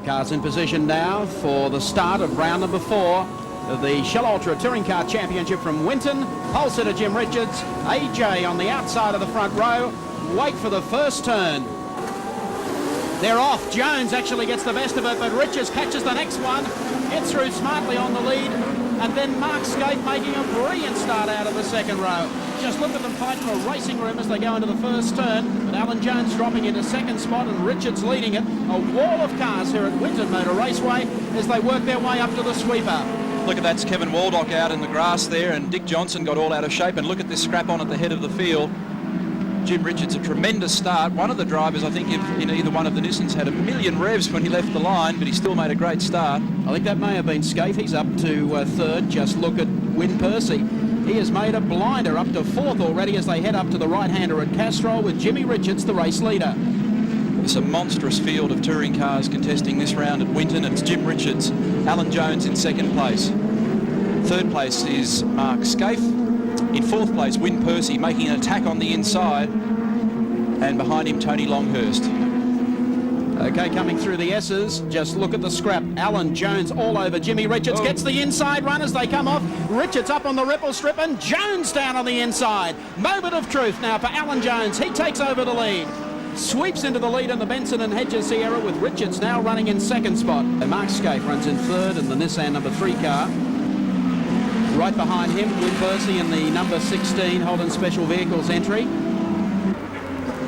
Cars in position now for the start of round number 4 of the Shell Ultra Touring Car Championship from Winton. Pole sitter Jim Richards, AJ on the outside of the front row. Wait for the first turn. They're off. Jones actually gets the best of it, but Richards catches the next one, gets through smartly on the lead, and then Mark Skate making a brilliant start out of the second row. Just look at them fight for a racing room as they go into the first turn, but Alan Jones dropping into second spot and Richards leading it. A wall of cars here at Winton Motor Raceway as they work their way up to the sweeper. Look at that's Kevin Waldock out in the grass there, and Dick Johnson got all out of shape, and look at this scrap on at the head of the field. Jim Richards, a tremendous start. One of the drivers, I think, in either one of the Nissans had a million revs when he left the line, but he still made a great start. I think that may have been Scaife. He's up to third. Just look at Win Percy. He has made a blinder up to fourth already as they head up to the right-hander at Castrol with Jimmy Richards, the race leader. It's a monstrous field of touring cars contesting this round at Winton. It's Jim Richards, Alan Jones in second place. Third place is Mark Scaife. In fourth place, Win Percy making an attack on the inside, and behind him, Tony Longhurst. Okay, coming through the S's, just look at the scrap. Alan Jones all over Jimmy Richards, gets the inside run as they come off. Richards up on the ripple strip and Jones down on the inside. Moment of truth now for Alan Jones. He takes over the lead. Sweeps into the lead in the Benson and Hedges Sierra with Richards now running in second spot. Mark Scaife runs in third in the Nissan number 3 car. Right behind him, Win Percy in the number 16 Holden Special Vehicles entry.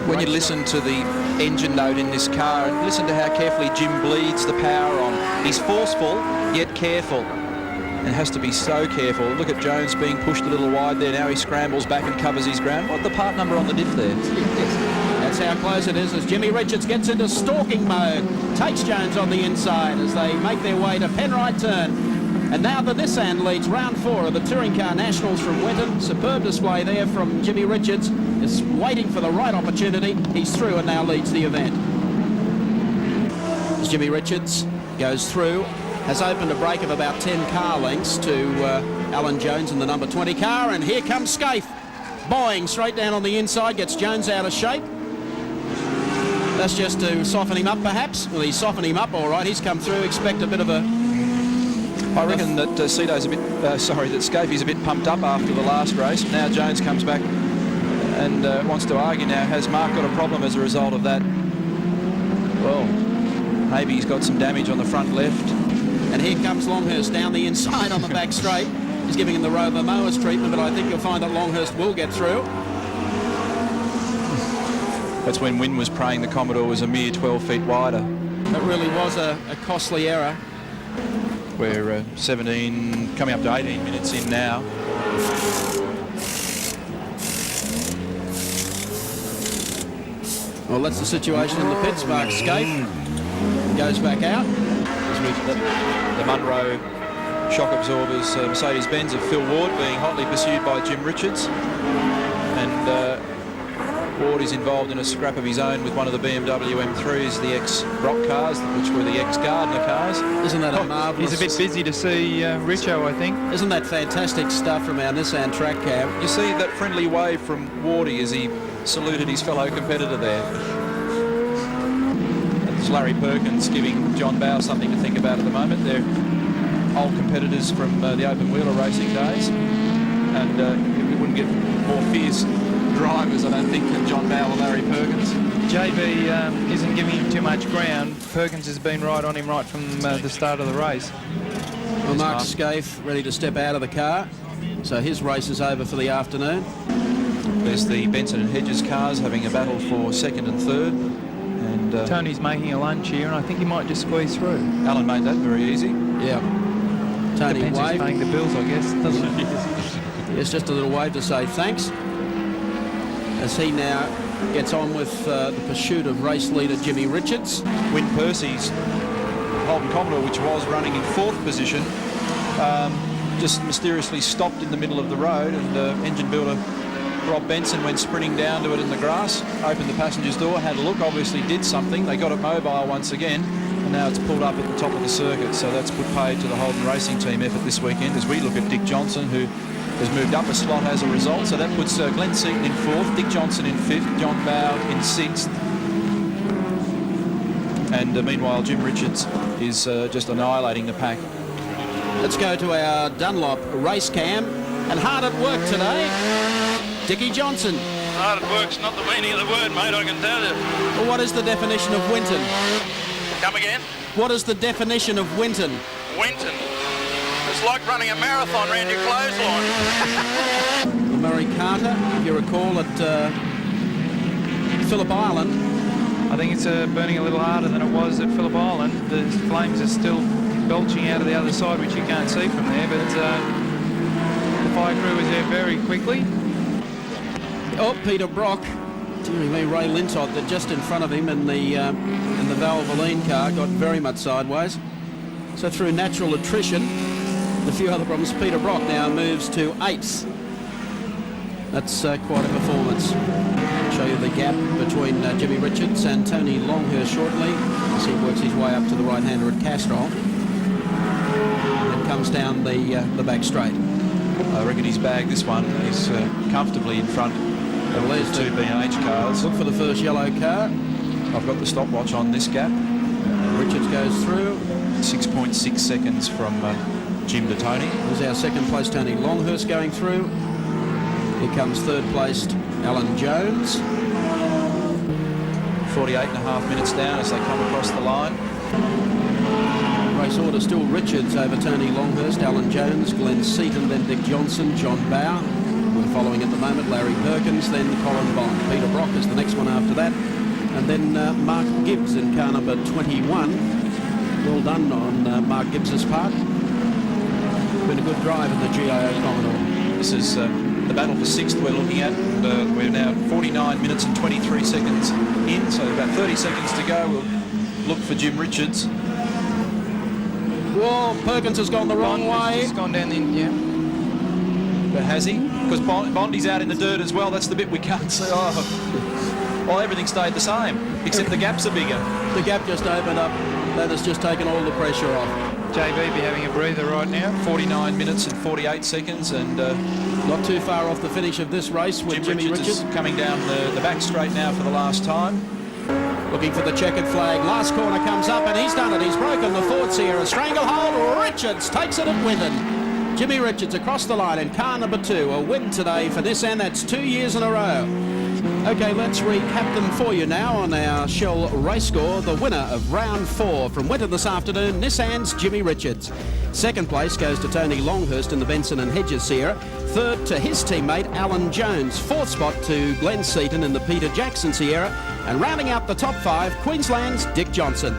When you listen to the engine note in this car and listen to how carefully Jim bleeds the power on, he's forceful yet careful and has to be so careful. Look at Jones being pushed a little wide there. Now he scrambles back and covers his ground. What the part number on the diff there? That's how close it is as Jimmy Richards gets into stalking mode. Takes Jones on the inside as they make their way to Penrite Turn. And now the Nissan leads round 4 of the Touring Car Nationals from Winton. Superb display there from Jimmy Richards. Is waiting for the right opportunity. He's through and now leads the event. As Jimmy Richards goes through, has opened a break of about 10 car lengths to Alan Jones in the number 20 car. And here comes Scaife. Boeing straight down on the inside, gets Jones out of shape. That's just to soften him up perhaps. Well, he's softened him up all right. He's come through. Expect a bit of a... I reckon that Cito's a bit, that Scaife a bit pumped up after the last race. Now Jones comes back and wants to argue now. Has Mark got a problem as a result of that? Well, maybe he's got some damage on the front left. And here comes Longhurst down the inside on the back straight. He's giving him the Rover Mowers treatment, but I think you'll find that Longhurst will get through. That's when Wynn was praying the Commodore was a mere 12 feet wider. That really was a costly error. We're 17, coming up to 18 minutes in now. Well, that's the situation in the pits. Mark Scaife goes back out. The Munro shock absorbers, Mercedes-Benz of Phil Ward being hotly pursued by Jim Richards. And Ward is involved in a scrap of his own with one of the BMW M3s, the ex-Brock cars, which were the ex-Gardner cars. Isn't that a marvellous... He's a bit busy to see Richo, I think. Isn't that fantastic stuff from our Nissan track cam? You see that friendly wave from Wardy as he saluted his fellow competitor there. That's Larry Perkins giving John Bowe something to think about at the moment. They're old competitors from the open wheeler racing days, and we wouldn't get more fierce drivers, I don't think, than John Bowe or Larry Perkins. JB isn't giving him too much ground. Perkins has been right on him right from the start of the race. Well, Mark Scaife ready to step out of the car, so his race is over for the afternoon. There's the Benson and Hedges cars having a battle for second and third. And Tony's making a lunge here, and I think he might just squeeze through. Alan made that very easy. Yeah. Tony Depends who's paying the bills, I guess, doesn't it? It's just a little wave to say thanks, as he now gets on with the pursuit of race leader Jimmy Richards. Win Percy's Holden Commodore, which was running in fourth position, just mysteriously stopped in the middle of the road, and engine builder Rob Benson went sprinting down to it in the grass, opened the passenger's door, had a look, obviously did something. They got it mobile once again, and now it's pulled up at the top of the circuit. So that's put paid to the Holden Racing Team effort this weekend, as we look at Dick Johnson, who has moved up a slot as a result. So that puts Glenn Seaton in fourth, Dick Johnson in fifth, John Bowe in sixth. And meanwhile, Jim Richards is just annihilating the pack. Let's go to our Dunlop race cam. And hard at work today, Dickie Johnson. Hard at work's not the meaning of the word, mate, I can tell you. Well, what is the definition of Winton? Come again? What is the definition of Winton? Winton. It's like running a marathon round your clothesline. The Murray Carter, if you recall, at Phillip Island. I think it's burning a little harder than it was at Phillip Island. The flames are still belching out of the other side, which you can't see from there, but the fire crew was there very quickly. Oh, Peter Brock, dearie me, Ray Lintott, that just in front of him in the Valvoline car got very much sideways. So through natural attrition, a few other problems, Peter Brock now moves to 8th. That's quite a performance. I'll show you the gap between Jimmy Richards and Tony Longhurst shortly as he works his way up to the right-hander at Castrol. And comes down the back straight. I reckon his bag, this one, is comfortably in front of the two B&H cars. Look for the first yellow car. I've got the stopwatch on this gap. Richards goes through. 6.6 seconds from Jim to Tony. There's our second place, Tony Longhurst, going through. Here comes third placed Alan Jones. 48.5 minutes down as they come across the line. Race order still Richards over Tony Longhurst, Alan Jones, Glenn Seaton, then Dick Johnson, John Bower. We're following at the moment Larry Perkins, then Colin Bond. Peter Brock is the next one after that. And then Mark Gibbs in car number 21. Well done on Mark Gibbs's part. Been a good drive in the GIO Commodore. This is the battle for 6th we're looking at. We're now 49 minutes and 23 seconds in, so about 30 seconds to go. We'll look for Jim Richards. Whoa, Perkins has gone the wrong way. He's gone down the, yeah. But has he? Because Bondi's out in the dirt as well. That's the bit we can't see. Oh. Well, everything stayed the same, except the gaps are bigger. The gap just opened up. That has just taken all the pressure off. JB be having a breather right now. 49 minutes and 48 seconds, and not too far off the finish of this race with Jimmy Richards. Is coming down the back straight now for the last time. Looking for the checkered flag. Last corner comes up, and he's done it. He's broken the Ford Sierra stranglehold. Richards takes it at Winton. Jimmy Richards across the line in car number 2. A win today for Nissan. That's 2 years in a row. Okay, let's recap them for you now on our Shell race score. The winner of round 4 from Winton this afternoon, Nissan's Jimmy Richards. Second place goes to Tony Longhurst in the Benson and Hedges Sierra. Third to his teammate Alan Jones. Fourth spot to Glenn Seaton in the Peter Jackson Sierra. And rounding out the top 5, Queensland's Dick Johnson.